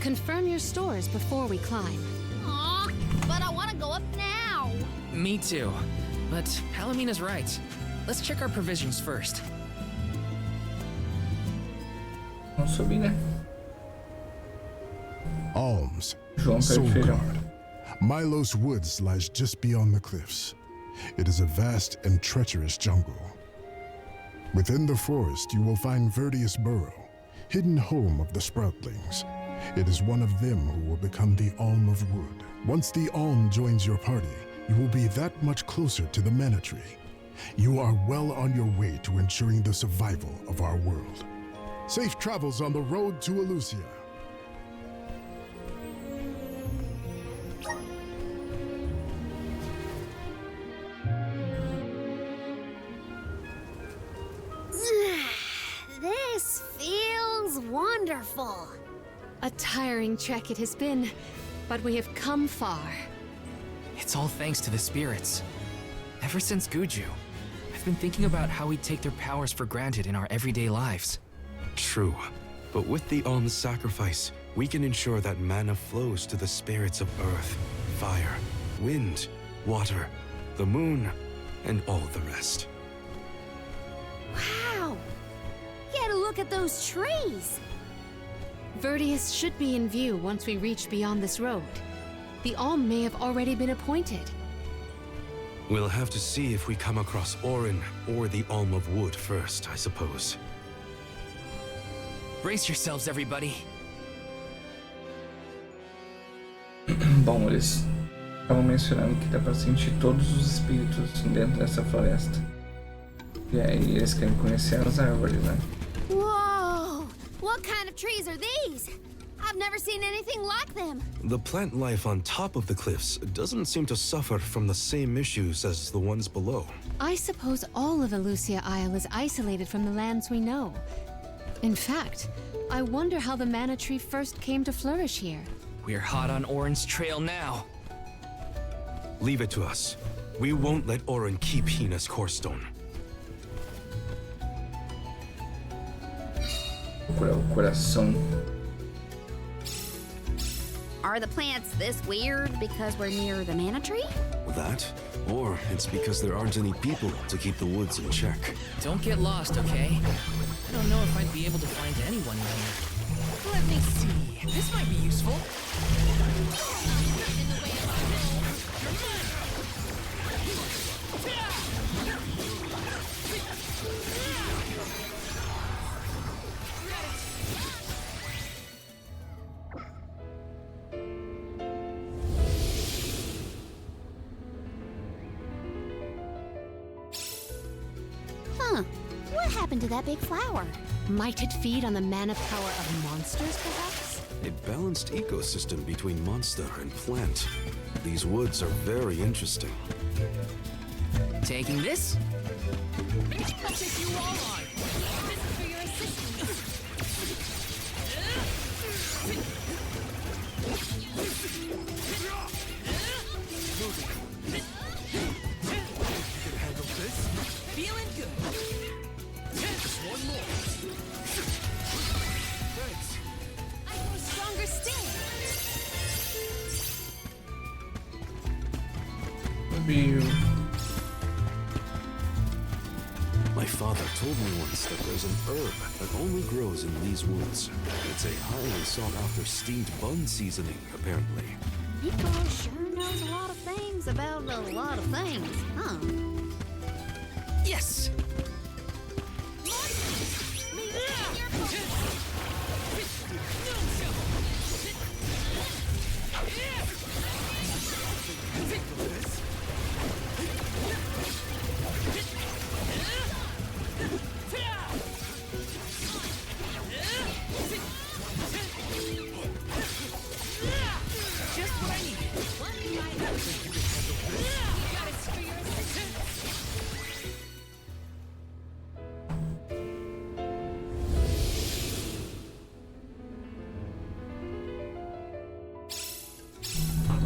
Confirm your stores before we climb. Aw, but I want to go up now. Me too. But Palomina's right. Let's check our provisions first. Vamos subir, né? Alms, João Soul pede feijão. Guard. Mylos Woods lies just beyond the cliffs. It is a vast and treacherous jungle. Within the forest, you will find Verdius Burrow, hidden home of the Sproutlings. It is one of them who will become the Alm of Wood. Once the Alm joins your party, you will be that much closer to the Mana Tree. You are well on your way to ensuring the survival of our world. Safe travels on the road to Elusia. This feels wonderful. A tiring trek it has been, but we have come far. It's all thanks to the spirits. Ever since Guju, I've been thinking about how we take their powers for granted in our everyday lives. True, but with the alms sacrifice, we can ensure that mana flows to the spirits of earth, fire, wind, water, the moon, and all the rest. Wow! Get a look at those trees! Verdius should be in view once we reach beyond this road. The Alm may have already been appointed. We'll have to see if we come across Orin or the Alm of Wood first, I suppose. Brace yourselves, everybody. Bom, eles estavam mencionando que dá pra sentir todos os espíritos dentro dessa floresta. E aí eles querem conhecer as árvores, né? Whoa! What kind of trees are these? I've never seen anything like them. The plant life on top of the cliffs doesn't seem to suffer from the same issues as the ones below. I suppose all of Elusia Isle is isolated from the lands we know. In fact, I wonder how the Mana Tree first came to flourish here. We're hot on Orin's trail now. Leave it to us. We won't let Orin keep Hina's core stone. Procurar o coração. Are the plants this weird because we're near the Mana Tree? That, or it's because there aren't any people to keep the woods in check. Don't get lost, okay? I don't know if I'd be able to find anyone in here. Let me see. This might be useful. Huh. What happened to that big flower? Might it feed on the mana power of monsters, perhaps? A balanced ecosystem between monster and plant. These woods are very interesting. Taking this? I'll take you all on. For your assistance. Feeling good. Just one more. Thanks. I grow stronger still. Viu? My father told me once that there's an herb that only grows in these woods. It's a highly sought-after steamed bun seasoning, apparently. Nico sure knows a lot of things about a lot of things, huh? Yes! Just what I needed.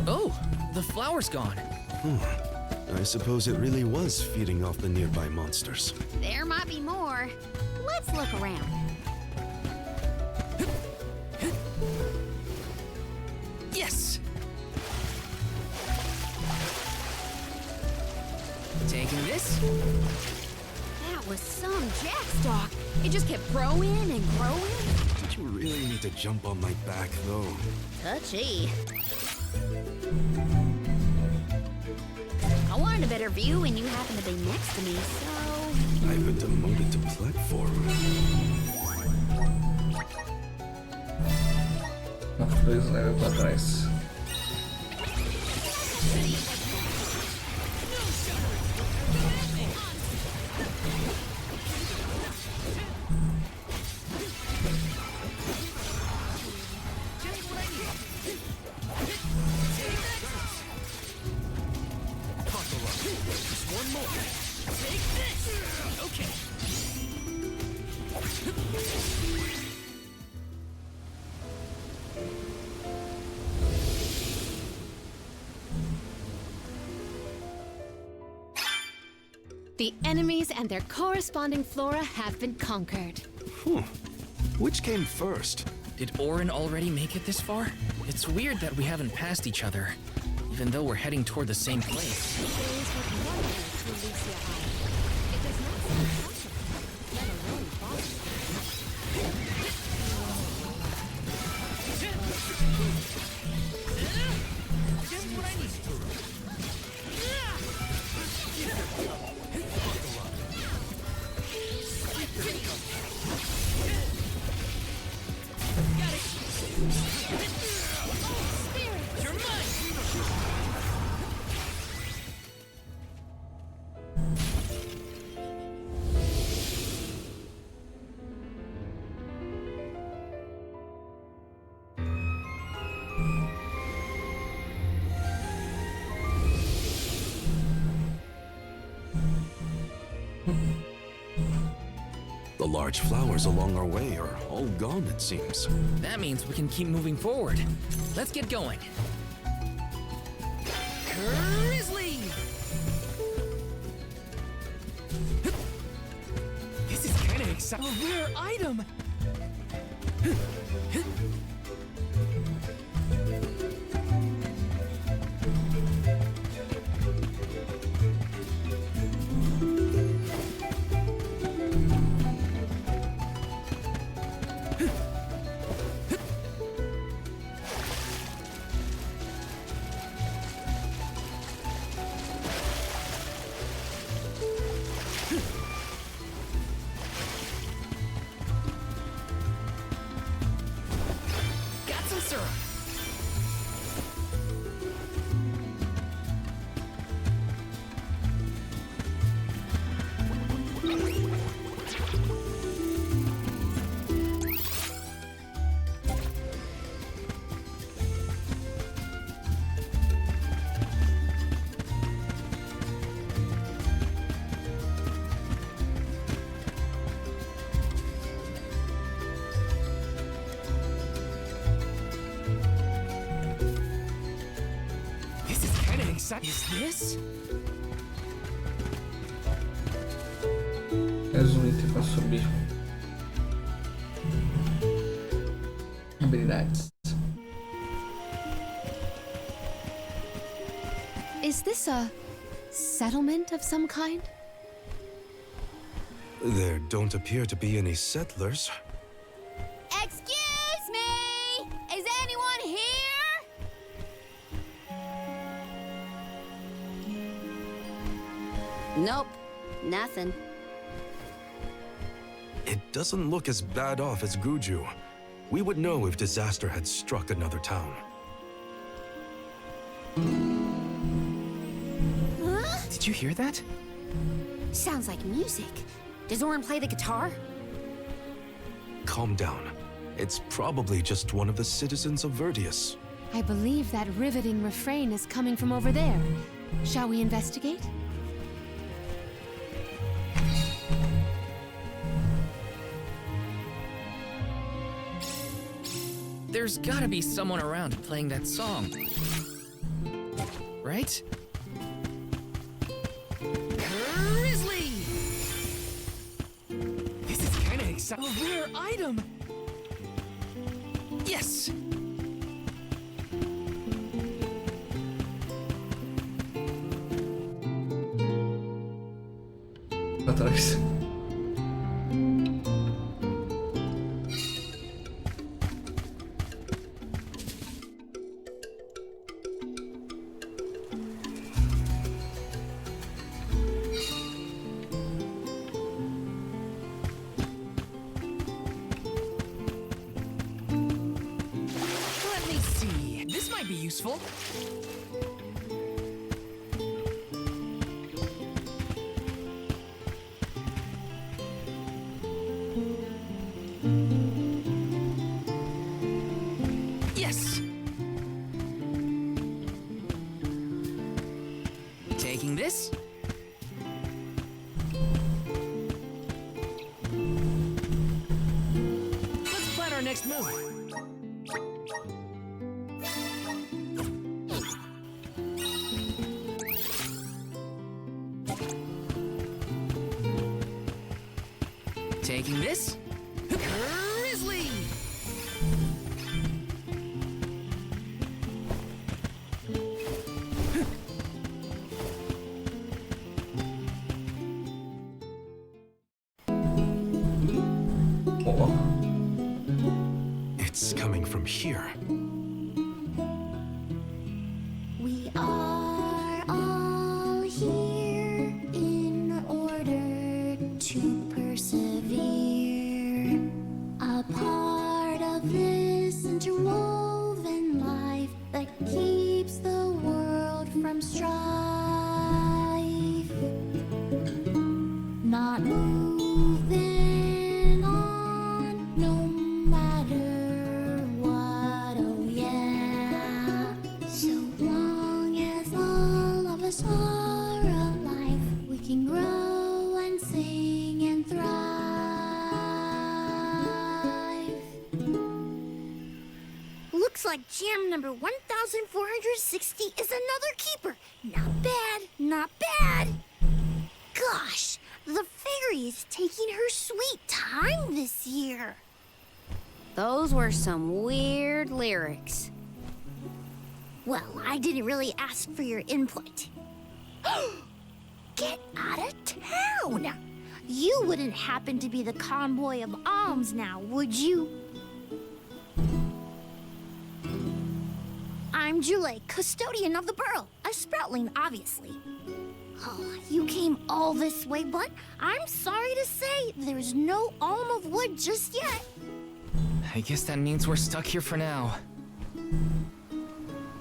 Oh, the flower's gone. I suppose it really was feeding off the nearby monsters. There might be more. Let's look around. Yes! Taking this? That was some jackstock. It just kept growing and growing. Did you really need to jump on my back, though? Touchy. I wanted a better view when you happened to be next to me, so... I've been demoted to platform. Nossa, 2 levels pra trás. The enemies and their corresponding flora have been conquered. Which came first? Did Orin already make it this far? It's weird that we haven't passed each other, even though we're heading toward the same place. The large flowers along our way are all gone, it seems. That means we can keep moving forward. Let's get going. Grizzly! This is kind of exciting. A rare item! Is this? Mais um item para subir. Habilidades. Is this a settlement of some kind? There don't appear to be any settlers. Excuse me! Is anyone here? Nope, nothing. It doesn't look as bad off as Guju. We would know if disaster had struck another town. Huh? Did you hear that? Sounds like music. Does Orin play the guitar? Calm down. It's probably just one of the citizens of Vertius. I believe that riveting refrain is coming from over there. Shall we investigate? There's gotta be someone around playing that song. Right? Grizzly! This is kinda exciting. A rare item! Yes! Atrás. Let me see. This might be useful. Yes. Taking this. Let's plan our next move. Taking this. Grizzly! Oh. It's coming from here. We are all here in order to persevere. A part of this interwoven life that keeps the world from strife. Not moving on, no matter what, oh yeah. So long as all of us are alive, we can grow and sing and thrive. Looks like jam number 1460 is another keeper. Not bad, not bad. Gosh, the fairy is taking her sweet time this year. Those were some weird lyrics. Well, I didn't really ask for your input. Get out of town! You wouldn't happen to be the convoy of alms now, would you? I'm Julei, custodian of the burrow. A sproutling, obviously. Oh, you came all this way, but I'm sorry to say there's no alm of wood just yet. I guess that means we're stuck here for now.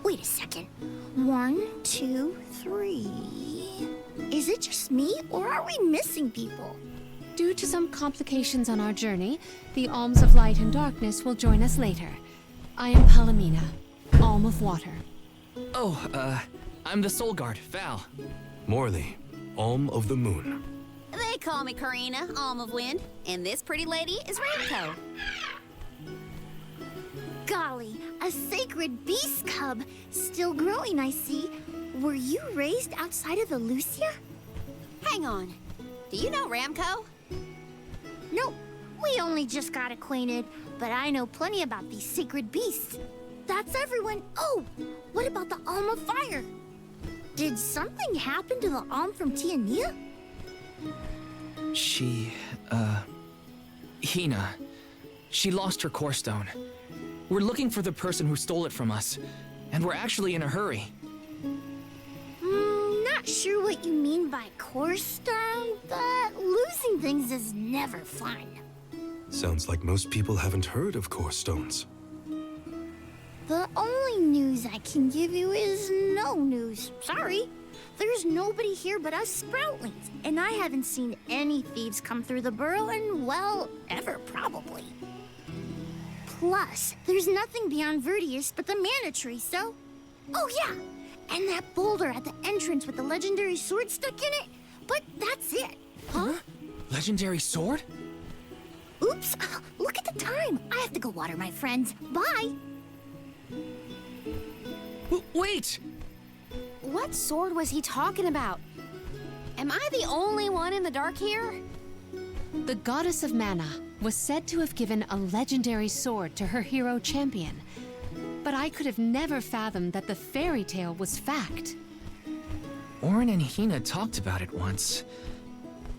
Wait a second. 1, 2, 3. Is it just me, or are we missing people? Due to some complications on our journey, the alms of light and darkness will join us later. I am Palomina, alm of water. Oh, I'm the soul guard, Val. Morley, Alm of the Moon. They call me Karina, Alm of Wind, and this pretty lady is Ramco. Golly, a sacred beast cub. Still growing, I see. Were you raised outside of Elusia? Hang on. Do you know Ramco? Nope, we only just got acquainted, but I know plenty about these sacred beasts. That's everyone. Oh, what about the Alm of Fire? Did something happen to the Alm from Tiania? She, Hina. She lost her core stone. We're looking for the person who stole it from us, and we're actually in a hurry. Not sure what you mean by core stone, but losing things is never fun. Sounds like most people haven't heard of core stones. The only news I can give you is no news. Sorry. There's nobody here but us sproutlings, and I haven't seen any thieves come through the burrow in, well, ever probably. Plus, there's nothing beyond Vertius but the mana tree, so... Oh yeah, and that boulder at the entrance with the legendary sword stuck in it, but that's it. Huh? Legendary sword? Oops, look at the time. I have to go water my friends. Bye. Wait! What sword was he talking about? Am I the only one in the dark here? The goddess of mana was said to have given a legendary sword to her hero champion. But I could have never fathomed that the fairy tale was fact. Orin and Hina talked about it once.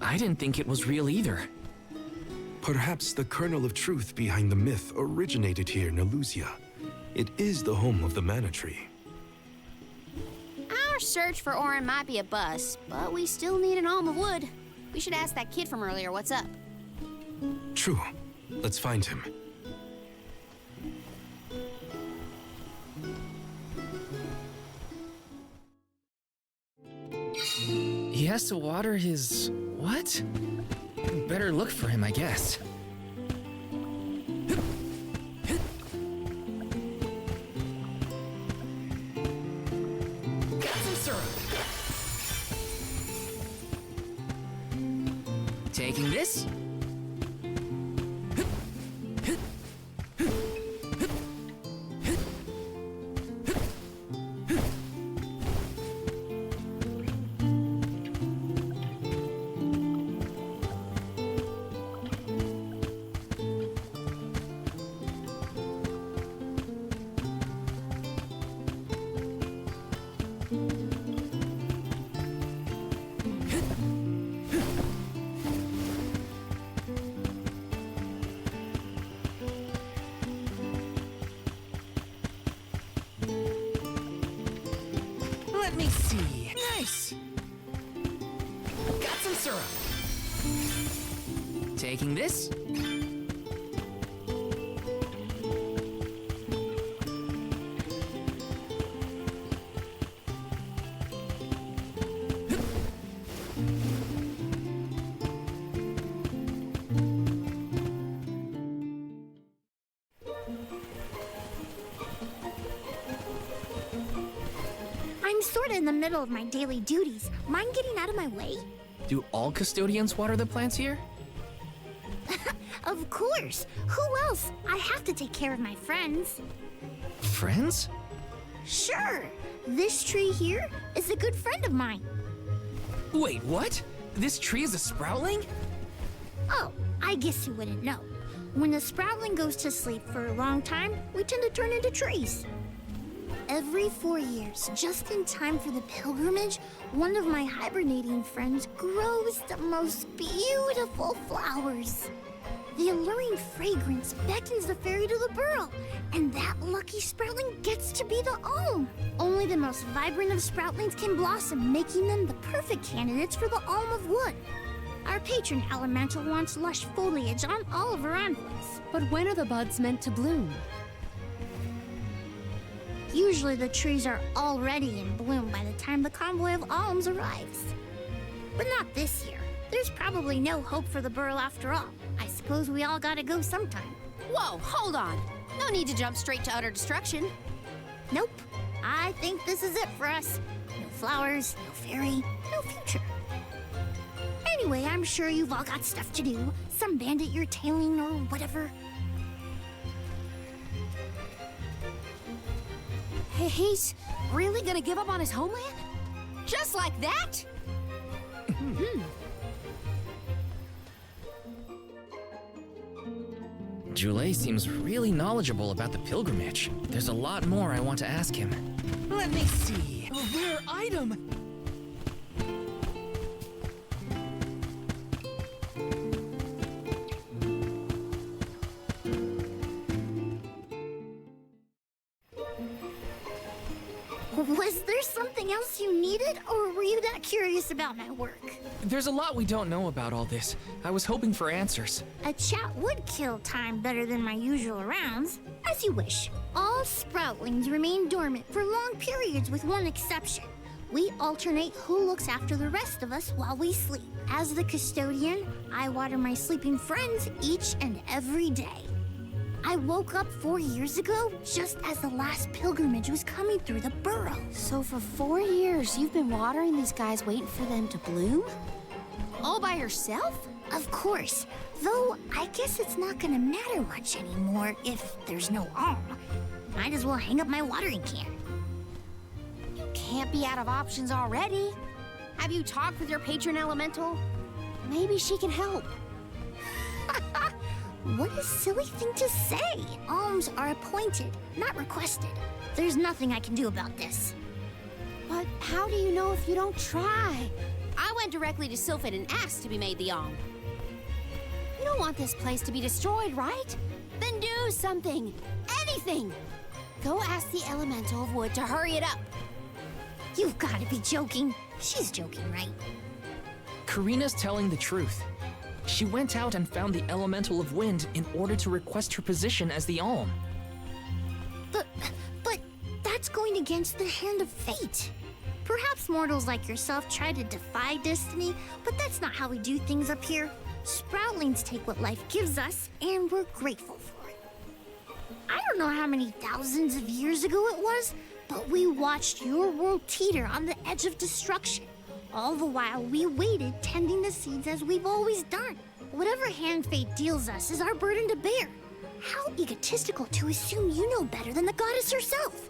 I didn't think it was real either. Perhaps the kernel of truth behind the myth originated here in Elusia. It is the home of the mana tree. Our search for Orin might be a bust, but we still need an alm of wood. We should ask that kid from earlier what's up. True. Let's find him. He has to water his... what? Better look for him, I guess. Got some syrup. Taking this. Let me see. Nice. Got some syrup. Taking this. I'm sort of in the middle of my daily duties. Mind getting out of my way? Do all custodians water the plants here? Of course. Who else? I have to take care of my friends. Friends? Sure. This tree here is a good friend of mine. Wait, what? This tree is a sproutling? Oh, I guess you wouldn't know. When a sproutling goes to sleep for a long time, we tend to turn into trees. Every 4 years, just in time for the pilgrimage, one of my hibernating friends grows the most beautiful flowers. The alluring fragrance beckons the fairy to the burrow, and that lucky sproutling gets to be the alm. Only the most vibrant of sproutlings can blossom, making them the perfect candidates for the alm of wood. Our patron elemental wants lush foliage on all of her envoys. But when are the buds meant to bloom? Usually the trees are already in bloom by the time the convoy of alms arrives. But not this year. There's probably no hope for the burrow after all. I suppose we all gotta go sometime. Whoa, hold on. No need to jump straight to utter destruction. Nope. I think this is it for us. No flowers, no fairy, no future. Anyway, I'm sure you've all got stuff to do. Some bandit you're tailing or whatever. He's really gonna give up on his homeland? Just like that? Julei seems really knowledgeable about the pilgrimage. There's a lot more I want to ask him. Let me see. A rare item! Was there something else you needed, or were you that curious about my work? There's a lot we don't know about all this. I was hoping for answers. A chat would kill time better than my usual rounds. As you wish. All sproutlings remain dormant for long periods with one exception. We alternate who looks after the rest of us while we sleep. As the custodian, I water my sleeping friends each and every day. I woke up 4 years ago, just as the last pilgrimage was coming through the burrow. So for 4 years, you've been watering these guys waiting for them to bloom? All by yourself? Of course, though I guess it's not gonna matter much anymore if there's no alm. Might as well hang up my watering can. You can't be out of options already. Have you talked with your patron elemental? Maybe she can help. What a silly thing to say! Alms are appointed, not requested. There's nothing I can do about this. But how do you know if you don't try? I went directly to Sylphid and ask to be made the Alm. You don't want this place to be destroyed, right? Then do something. Anything. Go ask the Elemental of Wood to hurry it up. You've got to be joking. She's joking, right? Karina's telling the truth. She went out and found the Elemental of Wind in order to request her position as the Alm. But that's going against the hand of fate. Perhaps mortals like yourself try to defy destiny, but that's not how we do things up here. Sproutlings take what life gives us, and we're grateful for it. I don't know how many thousands of years ago it was, but we watched your world teeter on the edge of destruction. All the while, we waited, tending the seeds as we've always done. Whatever hand fate deals us is our burden to bear. How egotistical to assume you know better than the goddess herself.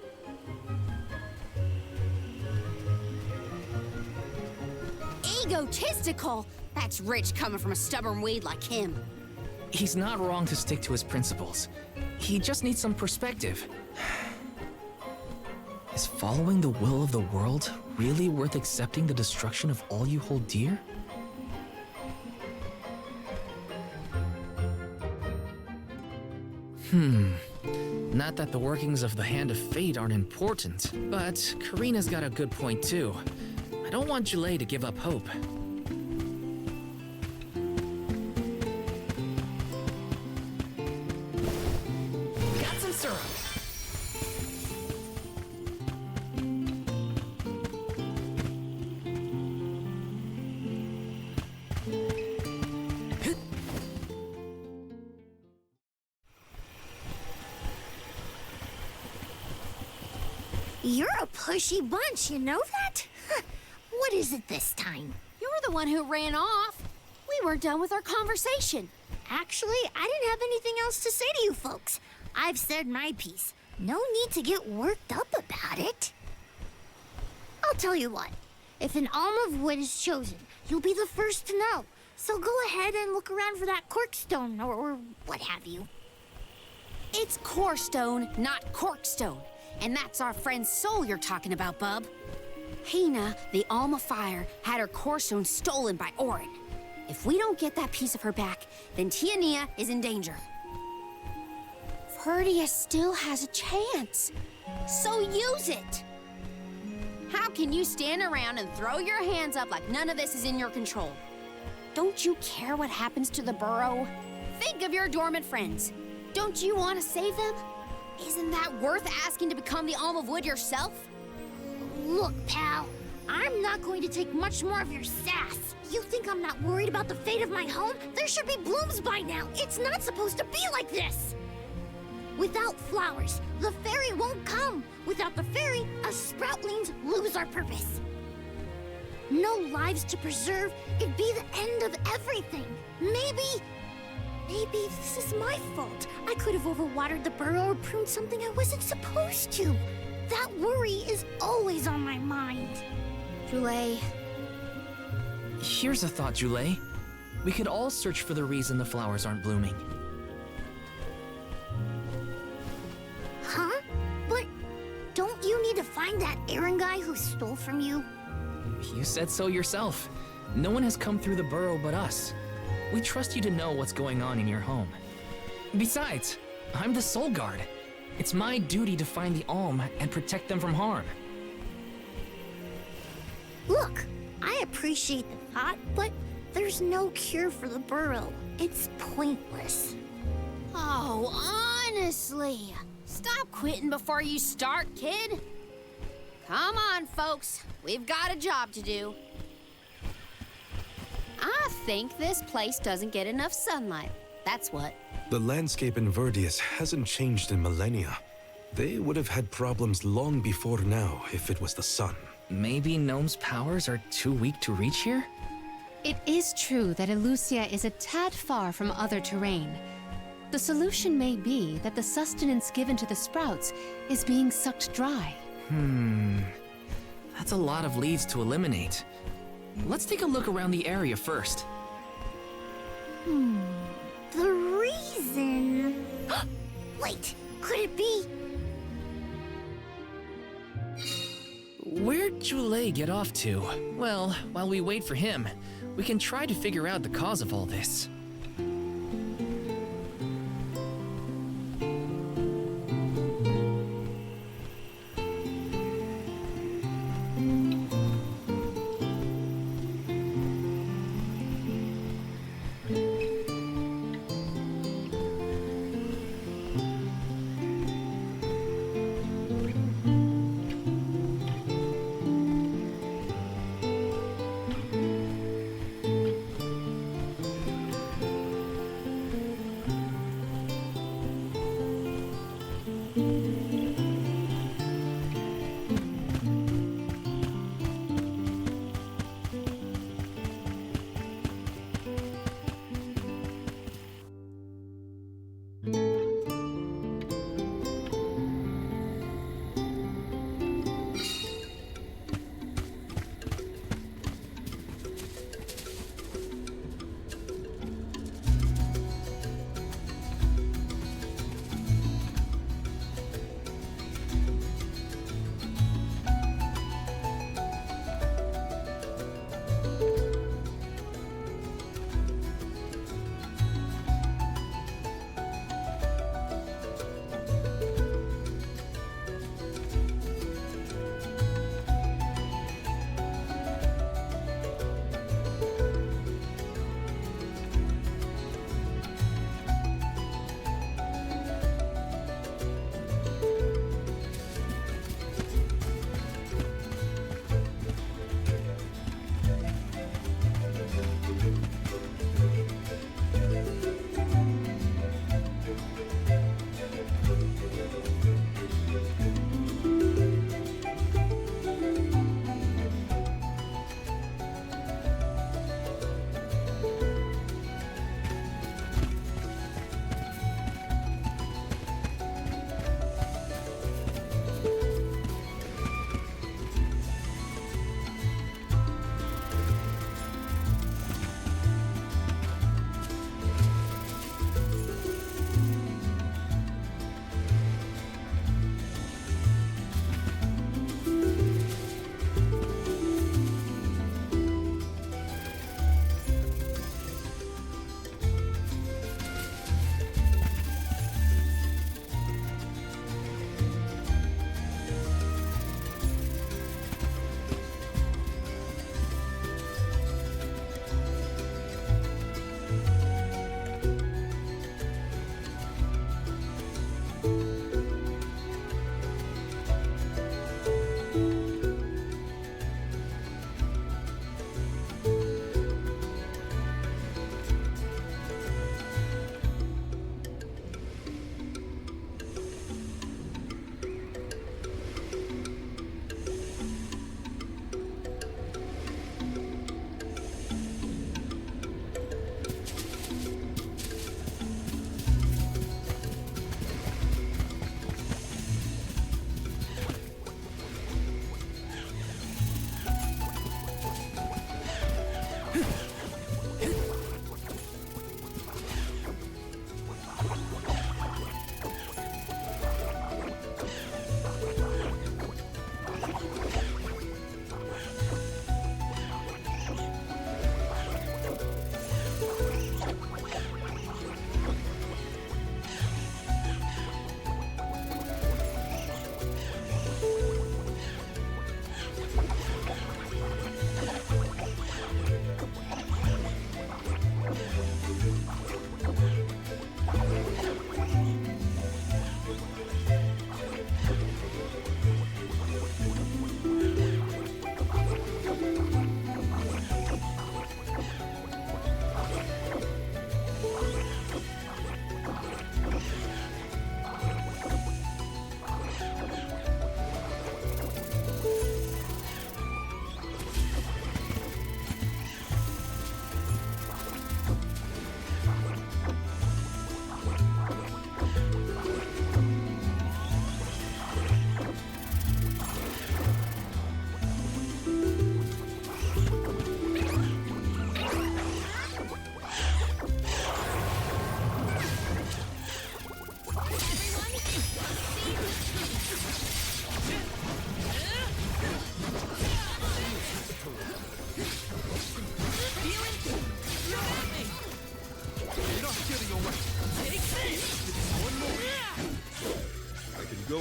Egotistical? That's rich coming from a stubborn weed like him. He's not wrong to stick to his principles. He just needs some perspective. Is following the will of the world really worth accepting the destruction of all you hold dear? Not that the workings of the Hand of Fate aren't important, but Karina's got a good point too. I don't want Julei to give up hope. Got some syrup. You're a pushy bunch, you know that? What is it this time? You're the one who ran off. We weren't done with our conversation. Actually, I didn't have anything else to say to you folks. I've said my piece. No need to get worked up about it. I'll tell you what. If an Alm of Wood is chosen, you'll be the first to know. So go ahead and look around for that corkstone or what have you. It's corestone, not corkstone. And that's our friend's soul you're talking about, bub. Hina, the Alm of Fire, had her corestone stolen by Orin. If we don't get that piece of her back, then Tiania is in danger. Verdia still has a chance, so use it. How can you stand around and throw your hands up like none of this is in your control? Don't you care what happens to the burrow? Think of your dormant friends. Don't you want to save them? Isn't that worth asking to become the Alm of Wood yourself? Look, pal, I'm not going to take much more of your sass. You think I'm not worried about the fate of my home? There should be blooms by now. It's not supposed to be like this. Without flowers, the fairy won't come. Without the fairy, us sproutlings lose our purpose. No lives to preserve, it'd be the end of everything. Maybe this is my fault. I could have overwatered the burrow or pruned something I wasn't supposed to. That worry is always on my mind. Julei. Here's a thought, Julei. We could all search for the reason the flowers aren't blooming. Huh? But don't you need to find that Aaron guy who stole from you? You said so yourself. No one has come through the burrow but us. We trust you to know what's going on in your home. Besides, I'm the Soul Guard. It's my duty to find the Alm and protect them from harm. Look, I appreciate the thought, but there's no cure for the burrow. It's pointless. Oh, honestly. Stop quitting before you start, kid. Come on, folks. We've got a job to do. I think this place doesn't get enough sunlight. That's what. The landscape in Verdius hasn't changed in millennia. They would have had problems long before now if it was the sun. Maybe Gnome's powers are too weak to reach here? It is true that Elusia is a tad far from other terrain. The solution may be that the sustenance given to the sprouts is being sucked dry. That's a lot of leads to eliminate. Let's take a look around the area first. The reason... Wait, could it be... Where'd Julei get off to? Well, while we wait for him, we can try to figure out the cause of all this.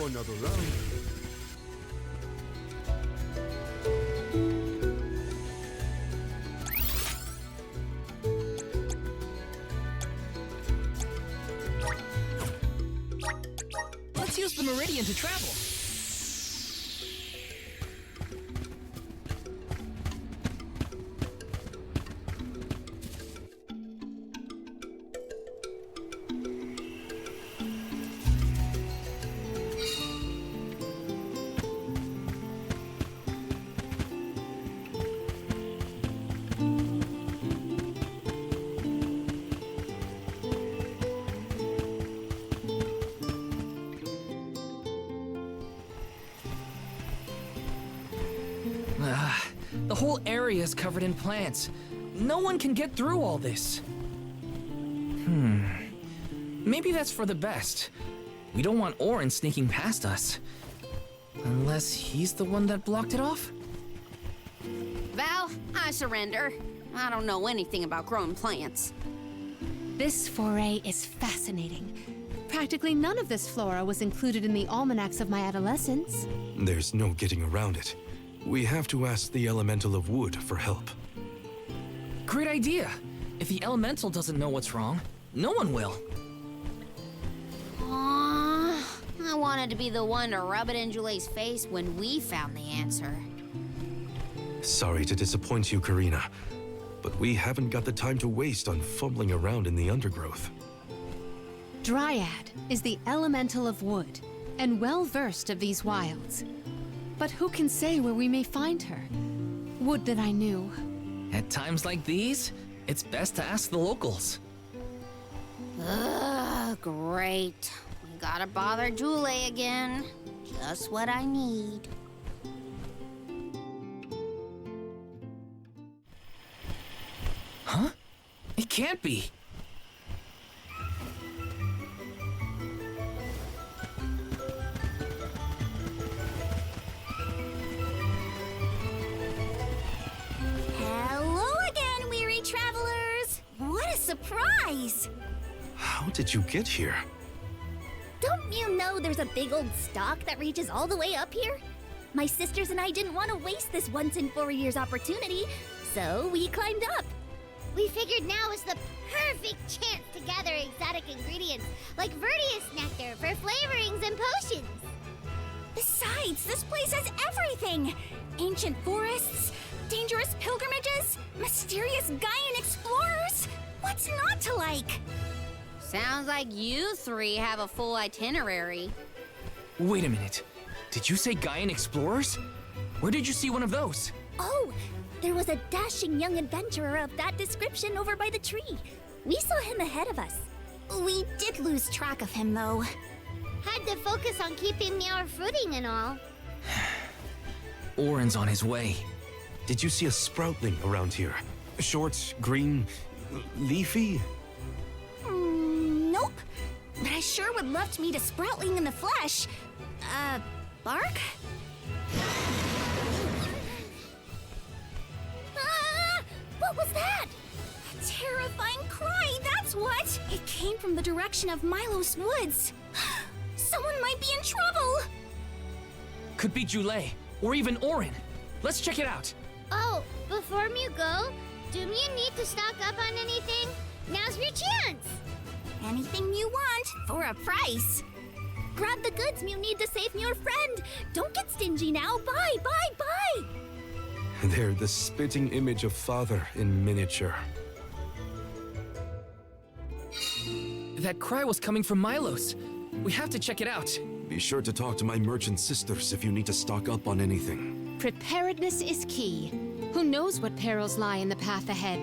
for another round. Let's use the meridian to travel. The whole area is covered in plants. No one can get through all this. Maybe that's for the best. We don't want Orin sneaking past us. Unless he's the one that blocked it off? Val, I surrender. I don't know anything about growing plants. This foray is fascinating. Practically none of this flora was included in the almanacs of my adolescence. There's no getting around it. We have to ask the elemental of wood for help. Great idea. If the elemental doesn't know what's wrong, no one will. Aww, I wanted to be the one to rub it in Julei's face when we found the answer. Sorry to disappoint you, Karina, but we haven't got the time to waste on fumbling around in the undergrowth. Dryad is the elemental of wood, and well-versed of these wilds. But who can say where we may find her? Would that I knew. At times like these, it's best to ask the locals. Ugh, great. We gotta bother Julei again. Just what I need. Huh? It can't be. Hello again, weary travelers! What a surprise! How did you get here? Don't you know there's a big old stalk that reaches all the way up here? My sisters and I didn't want to waste this once in 4 years opportunity, so we climbed up. We figured now is the perfect chance to gather exotic ingredients like Verdius nectar for flavorings and potions. Besides, this place has everything! Ancient forests, dangerous pilgrimages, mysterious Gaian explorers! What's not to like? Sounds like you three have a full itinerary. Wait a minute. Did you say Gaian explorers? Where did you see one of those? Oh, there was a dashing young adventurer of that description over by the tree. We saw him ahead of us. We did lose track of him, though. Had to focus on keeping our footing and all. Orin's on his way. Did you see a sproutling around here? Short, green, leafy? Nope. But I sure would love to meet a sproutling in the flesh. Bark? Ah! What was that? A terrifying cry, that's what! It came from the direction of Mylos Woods. Someone might be in trouble! Could be Julei, or even Orin. Let's check it out. Oh, before you go, do you need to stock up on anything? Now's your chance! Anything you want, for a price. Grab the goods you need to save your friend. Don't get stingy now. Buy, buy, buy! They're the spitting image of father in miniature. That cry was coming from Mylos. We have to check it out. Be sure to talk to my merchant sisters if you need to stock up on anything. Preparedness is key. Who knows what perils lie in the path ahead?